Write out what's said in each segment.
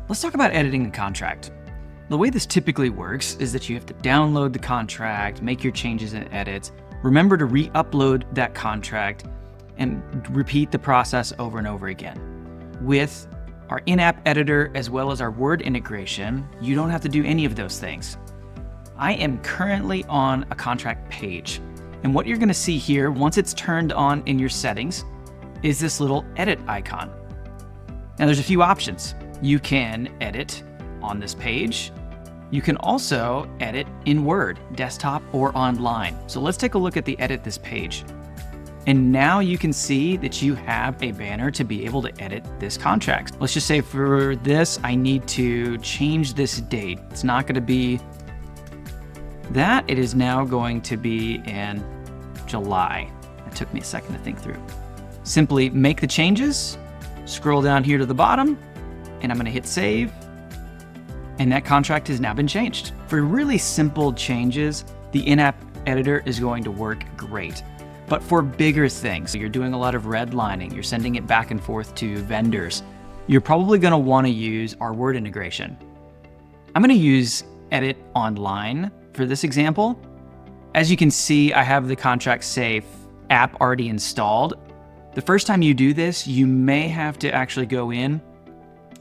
Let's talk about editing a contract. The way this typically works is that you have to download the contract, make your changes and edits, remember to re-upload that contract, and repeat the process over and over again. With our in-app editor as well as our Word integration, you don't have to do any of those things. I am currently on a contract page, and what you're going to see here once it's turned on in your settings is this little edit icon. Now there's a few options. You can edit on this page. You can also edit in Word, desktop or online. So let's take a look at the edit this page. And now you can see that you have a banner to be able to edit this contract. Let's just say for this, I need to change this date. It's not going to be that. It is now going to be in July. It took me a second to think through. Simply make the changes, scroll down here to the bottom, and I'm going to hit save. And that contract has now been changed. For really simple changes, the in-app editor is going to work great. But for bigger things, you're doing a lot of redlining, you're sending it back and forth to vendors, you're probably going to want to use our Word integration. I'm going to use Edit Online for this example. As you can see, I have the ContractSafe app already installed. The first time you do this, you may have to actually go in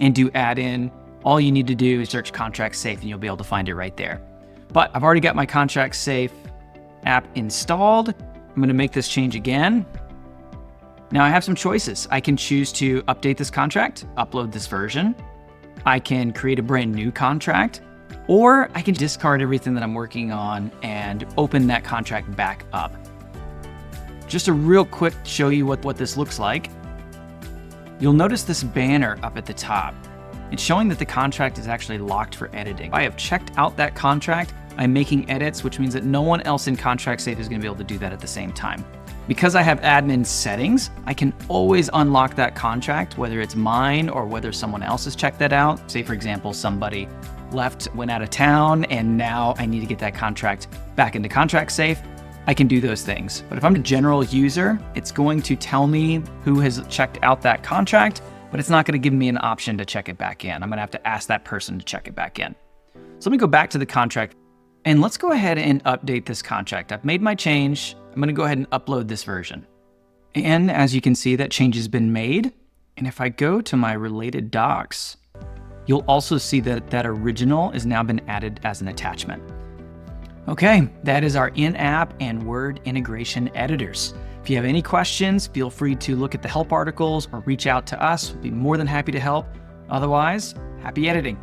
and do add-in. All you need to do is search ContractSafe and you'll be able to find it right there. But I've already got my ContractSafe app installed. I'm going to make this change again. Now I have some choices. I can choose to update this contract, upload this version. I can create a brand new contract, or I can discard everything that I'm working on and open that contract back up. Just a real quick show you what this looks like. You'll notice this banner up at the top. It's showing that the contract is actually locked for editing. I have checked out that contract. I'm making edits, which means that no one else in ContractSafe is going to be able to do that at the same time. Because I have admin settings, I can always unlock that contract, whether it's mine or whether someone else has checked that out. Say, for example, somebody went out of town, and now I need to get that contract back into ContractSafe. I can do those things. But if I'm a general user, it's going to tell me who has checked out that contract, but it's not going to give me an option to check it back in. I'm going to have to ask that person to check it back in. So let me go back to the contract, and let's go ahead and update this contract. I've made my change. I'm going to go ahead and upload this version. And as you can see, that change has been made. And if I go to my related docs, you'll also see that that original has now been added as an attachment. Okay, that is our in-app and Word integration editors. If you have any questions, feel free to look at the help articles or reach out to us. We'd be more than happy to help. Otherwise, happy editing.